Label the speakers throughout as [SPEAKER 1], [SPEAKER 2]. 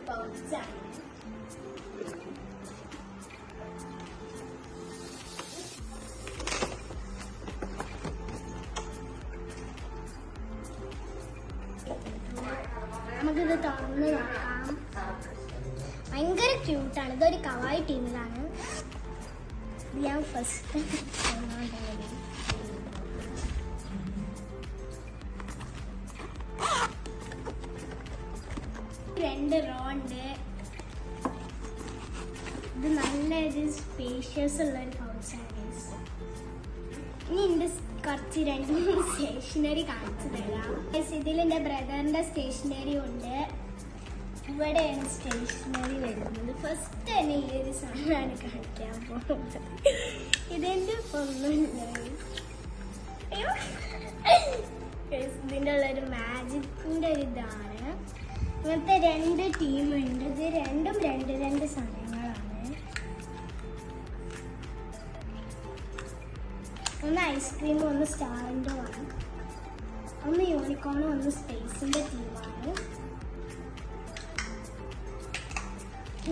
[SPEAKER 1] പൗച്ചാണ്. നമുക്കിത് തുറന്ന് നോക്കാം. ഭയങ്കര ക്യൂട്ടാണ്. ഇതൊരു കവായി ടീമിലാണ്. ഞാൻ ഫസ്റ്റ് രണ്ട് റോ ഉണ്ട്. ഇത് നല്ലൊരു സ്പേഷ്യസ് ഉള്ളൊരു പൗച്ചാണ്. ഇനി എൻ്റെ കുറച്ച് രണ്ട് മൂന്ന് സ്റ്റേഷനറി കാണിച്ചു തരാം. ഇതിൽ എൻ്റെ ബ്രദറിൻ്റെ സ്റ്റേഷനറി ഉണ്ട്. ഇവിടെയാണ് സ്റ്റേഷനറി വരുന്നത്. ഫസ്റ്റ് തന്നെ ഈ ഒരു സാധനമാണ് കാണിക്കാൻ പോകുന്നത്. ഇതെൻ്റെ ഒന്നുമില്ല. ഇതിൻ്റെ ഉള്ളൊരു മാജിക്കിൻ്റെ ഒരു ഇതാണ്. ഇങ്ങനത്തെ രണ്ട് ടീമുണ്ട്. ഇത് രണ്ടും രണ്ട് സാധനങ്ങളാണ്. ഒന്ന് ഐസ്ക്രീമും ഒന്ന് സ്റ്റാറിൻ്റെ ആണ്. ഒന്ന് യൂണിക്കോണും ഒന്ന് സ്പേസിൻ്റെ ടീമാണ്.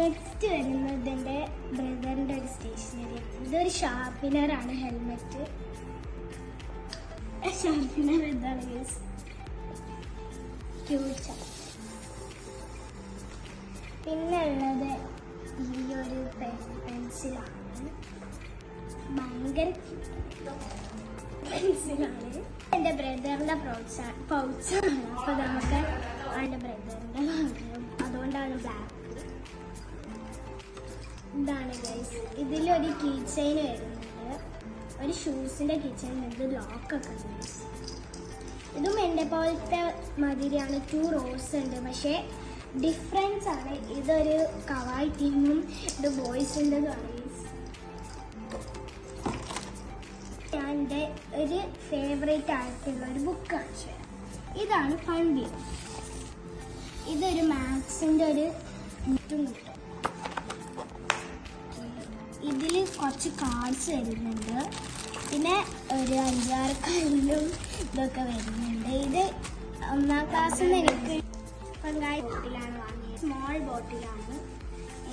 [SPEAKER 1] നെക്സ്റ്റ് വരുന്നത് എൻ്റെ ബ്രദറിൻ്റെ ഒരു സ്റ്റേഷനറിയാണ്. ഇതൊരു ഷാർപ്പിനറാണ്. ഹെൽമെറ്റ് ഷാർപ്പിനർ ഇതാണ് ക്യൂട്ട്. പിന്നെ ഉള്ളത് ഈ ഒരു പെൻസിലാണ്. ഭയങ്കര പെൻസിലാണ്. എൻ്റെ ബ്രദറിൻ്റെ പൗച്ചാണ്. അപ്പോൾ നമുക്ക് എൻ്റെ ബ്രദറിൻ്റെ വാങ്ങണം. അതുകൊണ്ടാണ് ബ്ലാക്ക്. ഇതാണ് ഗൈസ്. ഇതിലൊരു കീ ചെയിൻ വരുന്നുണ്ട്. ഒരു ഷൂസിൻ്റെ കീ ചെയിൻ ഉണ്ട്. ലോക്കൊക്കെ ഉണ്ട്. ഇതും എൻ്റെ പോലത്തെ മതിരിയാണ്. 2 റോസ് ഉണ്ട്. പക്ഷേ ഡിഫറൻസ് ആണ്. ഇതൊരു കവായി ടീമും ഇത് ബോയ്സിൻ്റെ ഗൈസ്. ഞാൻ എൻ്റെ ഒരു ഫേവറേറ്റ് ആയിട്ടുള്ള ഒരു ബുക്ക് കാണിച്ചു തരാം. ഇതാണ് ഫൺ വീൽ. ഇതൊരു മാത്സിൻ്റെ ഒരു ബുക്കും കിട്ടും. ഇതിൽ കുറച്ച് കാർഡ്സ് വരുന്നുണ്ട്. പിന്നെ ഒരു 5-6 കല്ലും ഇതൊക്കെ വരുന്നുണ്ട്. ഇത് 1ാം ക്ലാസ്സിൽ നിന്ന് എനിക്ക് പങ്കാളി ബോട്ടിലാണ് വാങ്ങിയത്. സ്മോൾ ബോട്ടിലാണ്.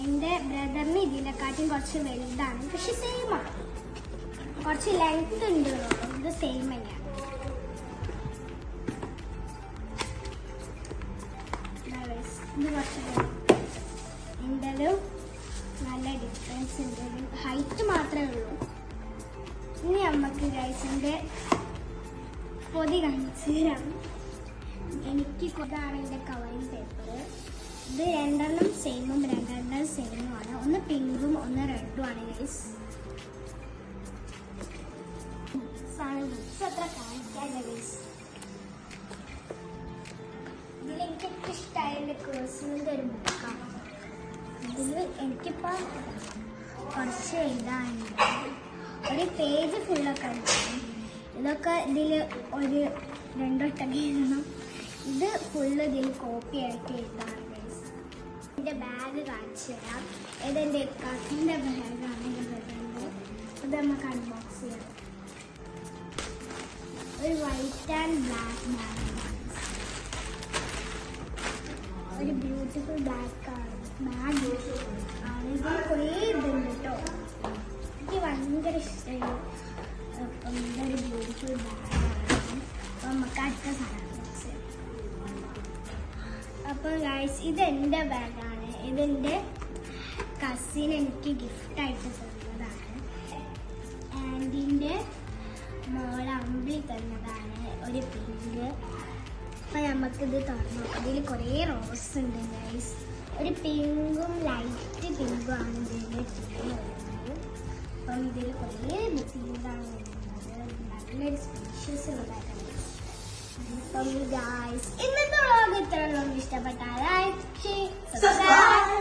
[SPEAKER 1] എൻ്റെ ബ്രദറിന് ഇതിനെക്കാട്ടും കുറച്ച് വലുതാണ്. പക്ഷെ സെയിമാണ്. കുറച്ച് ലെങ്ത് ഉണ്ട്. ഇത് സെയിം തന്നെയാണ്. ഇത് കുറച്ച് എൻ്റെതും നല്ല ഡിഫറൻസ് ഉണ്ട്. ഹൈറ്റ് മാത്രമേ ഉള്ളൂ. ഇനി നമുക്ക് ഗൈസിൻ്റെ പൊതി കാണിച്ചു തരാം. എനിക്ക് ഇതാണ് എൻ്റെ കവറിങ് പേപ്പർ. ഇത് 2 സെയിമും 2 സെയിമുമാണ്. ഒന്ന് പിങ്കും ഒന്ന് റെഡും ആണ് ഗൈസ്. ബുക്സ് അത്ര കാണിക്കാല്ല ഗൈസ്. ഇതിൽ എനിക്ക് ഇഷ്ടമായുള്ള കേഴ്സിൻ്റെ ഒരു ബുക്കാണ്. ഇതിൽ എനിക്കിപ്പോൾ കുറച്ച് എഴുതാനുണ്ട്. ഒരു പേജ് ഫുള്ളൊക്കെ ഉണ്ട്. ഇതൊക്കെ ഇതിൽ ഒരു 2 വട്ടം എഴുതണം. ഇത് ഫുള്ള് ഇതിൽ കോപ്പി ആയിട്ട് എഴുതാണ് ഗൈസ്. എൻ്റെ ബാഗ് കാണിച്ചു തരാം. ഇതെൻ്റെ കസിൻ്റെ ബാഗാണ്. ഇത് നമുക്ക് അൺബോക്സ് ചെയ്യാം. ഒരു വൈറ്റ് ആൻഡ് ബ്ലാക്ക് ബാഗാണ്. ഒരു ബ്യൂട്ടിഫുൾ ബാഗ് ആണ്. ഇതിൽ കുറേ ഇതുണ്ട് കേട്ടോ. എനിക്ക് ഭയങ്കര ഇഷ്ടമായി. അപ്പം ഇതൊരു ബ്യൂട്ടിഫുൾ ബാഗാണ്. അപ്പം നമുക്ക് അടുത്ത സാധനം. അപ്പോൾ ഗൈസ് ഇതെൻ്റെ ബാഗാണ്. ഇതെൻ്റെ കസിൻ എനിക്ക് ഗിഫ്റ്റായിട്ട് തന്നതാണ്. ആൻറ്റിൻ്റെ മോൾ അമ്പിളി തന്നതാണ്. ഒരു പിങ്ക്. അപ്പോൾ നമുക്കിത് തുറന്നു. ഇതിൽ കുറേ റോസ് ഉണ്ട് ഗൈസ്. ഒരു പിങ്കും ലൈറ്റ് പിങ്കും ആണ് ഇതിൻ്റെ ടീം വരുന്നത്. അപ്പം ഇതിൽ കുറേ പിങ്കാണ് വരുന്നത്. നല്ലൊരു സ്പീഷ്യസ് ഉള്ളതാണ്. അപ്പം ഗൈസ് ഇന്നത്തെ വ്ളോഗ് ഇത്രയും ഇഷ്ടപ്പെട്ടാൽ ലൈക്ക് ചെയ്യ്, സബ്സ്ക്രൈബ്.